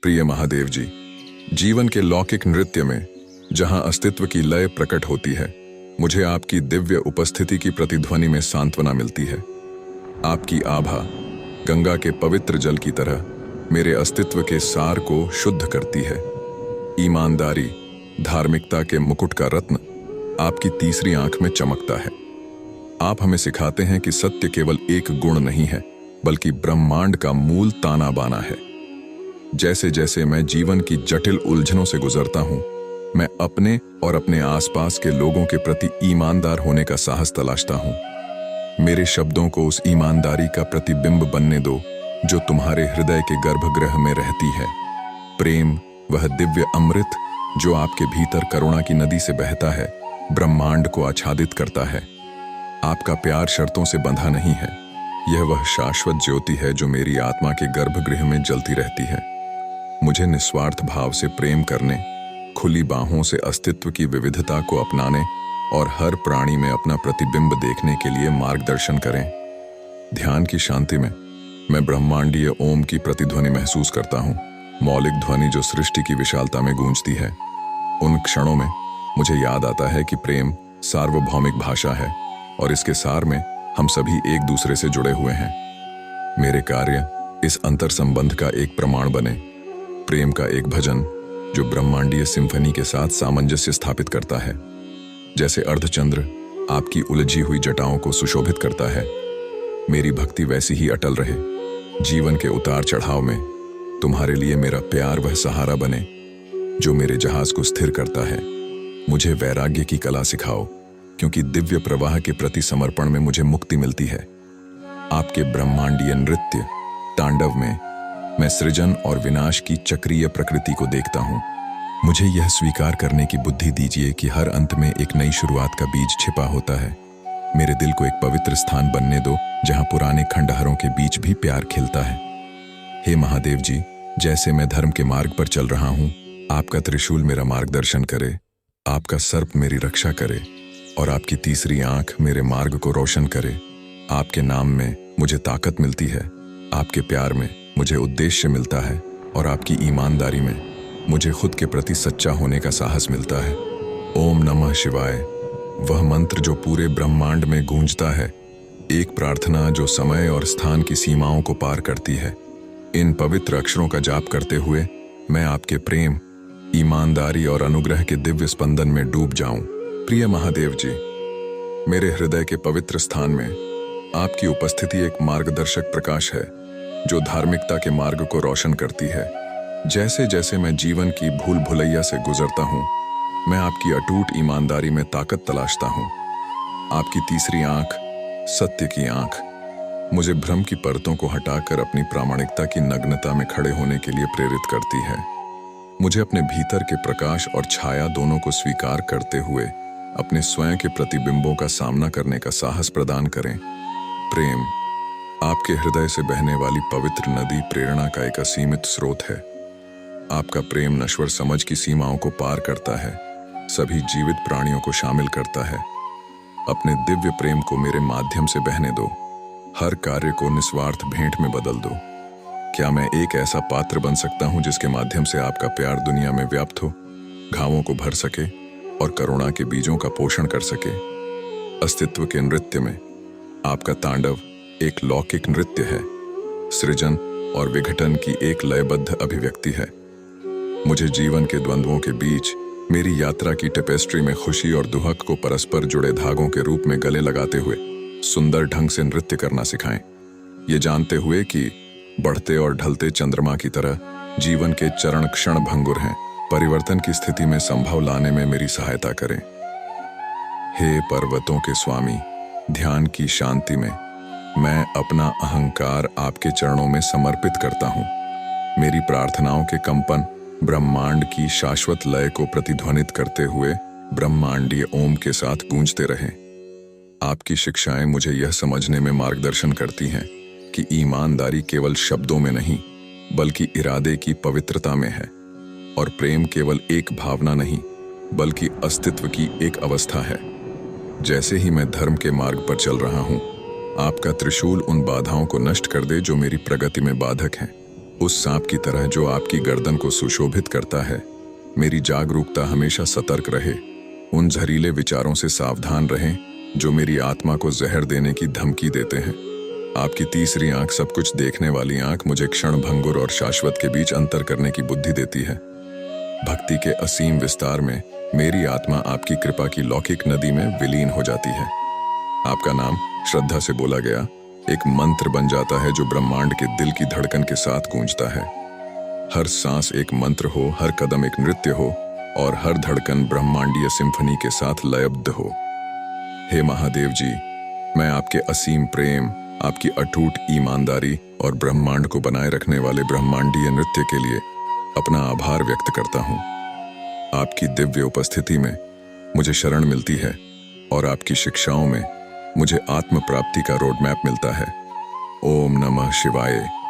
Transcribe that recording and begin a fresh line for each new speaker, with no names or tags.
प्रिय महादेव जी, जीवन के लौकिक नृत्य में जहां अस्तित्व की लय प्रकट होती है, मुझे आपकी दिव्य उपस्थिति की प्रतिध्वनि में सांत्वना मिलती है। आपकी आभा गंगा के पवित्र जल की तरह मेरे अस्तित्व के सार को शुद्ध करती है। ईमानदारी, धार्मिकता के मुकुट का रत्न आपकी तीसरी आंख में चमकता है। आप हमें सिखाते हैं कि सत्य केवल एक गुण नहीं है, बल्कि ब्रह्मांड का मूल ताना बाना है। जैसे जैसे मैं जीवन की जटिल उलझनों से गुजरता हूं, मैं अपने और अपने आसपास के लोगों के प्रति ईमानदार होने का साहस तलाशता हूं। मेरे शब्दों को उस ईमानदारी का प्रतिबिंब बनने दो जो तुम्हारे हृदय के गर्भगृह में रहती है। प्रेम, वह दिव्य अमृत जो आपके भीतर करुणा की नदी से बहता है, ब्रह्मांड को आच्छादित करता है। आपका प्यार शर्तों से बंधा नहीं है, यह वह शाश्वत ज्योति है जो मेरी आत्मा के गर्भगृह में जलती रहती है। मुझे निस्वार्थ भाव से प्रेम करने, खुली बाहों से अस्तित्व की विविधता को अपनाने और हर प्राणी में अपना प्रतिबिंब देखने के लिए मार्गदर्शन करें। ध्यान की शांति में मैं ब्रह्मांडीय ओम की प्रतिध्वनि महसूस करता हूँ, मौलिक ध्वनि जो सृष्टि की विशालता में गूंजती है। उन क्षणों में मुझे याद आता है कि प्रेम सार्वभौमिक भाषा है और इसके सार में हम सभी एक दूसरे से जुड़े हुए हैं। मेरे कार्य इस अंतर संबंध का एक प्रमाण बने। प्रेम का एक भजन जो ब्रह्मांडीय सिम्फनी के साथ सामंजस्य स्थापित करता है। जैसे अर्धचंद्र आपकी उलझी हुई जटाओं को सुशोभित करता है, मेरी भक्ति वैसी ही अटल रहे। जीवन के उतार चढ़ाव में तुम्हारे लिए मेरा प्यार वह सहारा बने जो मेरे जहाज को स्थिर करता है। मुझे वैराग्य की कला सिखाओ, क्योंकि दिव्य प्रवाह के प्रति समर्पण में मुझे मुक्ति मिलती है। आपके ब्रह्मांडीय नृत्य तांडव में मैं सृजन और विनाश की चक्रीय प्रकृति को देखता हूँ। मुझे यह स्वीकार करने की बुद्धि दीजिए कि हर अंत में एक नई शुरुआत का बीज छिपा होता है। मेरे दिल को एक पवित्र स्थान बनने दो जहाँ पुराने खंडहरों के बीच भी प्यार खिलता है। हे महादेव जी, जैसे मैं धर्म के मार्ग पर चल रहा हूँ, आपका त्रिशूल मेरा मार्गदर्शन करे, आपका सर्प मेरी रक्षा करे और आपकी तीसरी आंख मेरे मार्ग को रोशन करे। आपके नाम में मुझे ताकत मिलती है, आपके प्यार में मुझे उद्देश्य मिलता है और आपकी ईमानदारी में मुझे खुद के प्रति सच्चा होने का साहस मिलता है। ओम नमः शिवाय, वह मंत्र जो पूरे ब्रह्मांड में गूंजता है, एक प्रार्थना जो समय और स्थान की सीमाओं को पार करती है। इन पवित्र अक्षरों का जाप करते हुए मैं आपके प्रेम, ईमानदारी और अनुग्रह के दिव्य स्पंदन में डूब जाऊं। प्रिय महादेव जी, मेरे हृदय के पवित्र स्थान में आपकी उपस्थिति एक मार्गदर्शक प्रकाश है जो धार्मिकता के मार्ग को रोशन करती है। जैसे जैसे मैं जीवन की भूल भुलैया से गुजरता हूँ, मैं आपकी अटूट ईमानदारी में ताकत तलाशता हूँ। आपकी तीसरी आंख, सत्य की आंख, मुझे भ्रम की परतों को हटाकर अपनी प्रामाणिकता की नग्नता में खड़े होने के लिए प्रेरित करती है। मुझे अपने भीतर के प्रकाश और छाया दोनों को स्वीकार करते हुए अपने स्वयं के प्रतिबिंबों का सामना करने का साहस प्रदान करें। प्रेम, आपके हृदय से बहने वाली पवित्र नदी प्रेरणा का एक असीमित स्रोत है। आपका प्रेम नश्वर समझ की सीमाओं को पार करता है, सभी जीवित प्राणियों को शामिल करता है। अपने दिव्य प्रेम को मेरे माध्यम से बहने दो, हर कार्य को निस्वार्थ भेंट में बदल दो। क्या मैं एक ऐसा पात्र बन सकता हूं जिसके माध्यम से आपका प्यार दुनिया में व्याप्त हो, घावों को भर सके और करुणा के बीजों का पोषण कर सके। अस्तित्व के नृत्य में आपका तांडव एक लौकिक नृत्य है, सृजन और विघटन की एक लयबद्ध अभिव्यक्ति है। मुझे जीवन के द्वंद्वों के बीच मेरी यात्रा की टेपेस्ट्री में खुशी और दुहक को परस्पर जुड़े धागों के रूप में गले लगाते हुए सुंदर ढंग से नृत्य करना सिखाएं। ये जानते हुए कि बढ़ते और ढलते चंद्रमा की तरह जीवन के चरण क्षण भंगुर हैं, परिवर्तन की स्थिति में संभव लाने में मेरी सहायता करें। हे पर्वतों के स्वामी, ध्यान की शांति में मैं अपना अहंकार आपके चरणों में समर्पित करता हूँ। मेरी प्रार्थनाओं के कंपन ब्रह्मांड की शाश्वत लय को प्रतिध्वनित करते हुए ब्रह्मांडीय ओम के साथ गूंजते रहें। आपकी शिक्षाएं मुझे यह समझने में मार्गदर्शन करती हैं कि ईमानदारी केवल शब्दों में नहीं, बल्कि इरादे की पवित्रता में है, और प्रेम केवल एक भावना नहीं, बल्कि अस्तित्व की एक अवस्था है। जैसे ही मैं धर्म के मार्ग पर चल रहा हूँ, आपका त्रिशूल उन बाधाओं को नष्ट कर दे जो मेरी प्रगति में बाधक हैं। उस सांप की तरह जो आपकी गर्दन को सुशोभित करता है, मेरी जागरूकता हमेशा सतर्क रहे। उन जहरीले विचारों से सावधान रहें जो मेरी आत्मा को जहर देने की धमकी देते हैं। आपकी तीसरी आंख, सब कुछ देखने वाली आंख, मुझे क्षण भंगुर और शाश्वत के बीच अंतर करने की बुद्धि देती है। भक्ति के असीम विस्तार में मेरी आत्मा आपकी कृपा की लौकिक नदी में विलीन हो जाती है। आपका नाम श्रद्धा से बोला गया एक मंत्र बन जाता है जो ब्रह्मांड के दिल की धड़कन के साथ गूंजता है। हर सांस एक मंत्र हो, हर कदम एक नृत्य हो और हर धड़कन ब्रह्मांडीय सिम्फनी के साथ लयबद्ध हो। हे महादेव जी, मैं आपके असीम प्रेम, आपकी अटूट ईमानदारी और ब्रह्मांड को बनाए रखने वाले ब्रह्मांडीय नृत्य के लिए अपना आभार व्यक्त करता हूँ। आपकी दिव्य उपस्थिति में मुझे शरण मिलती है और आपकी शिक्षाओं में मुझे आत्म प्राप्ति का रोड मैप मिलता है। ओम नमः शिवाय।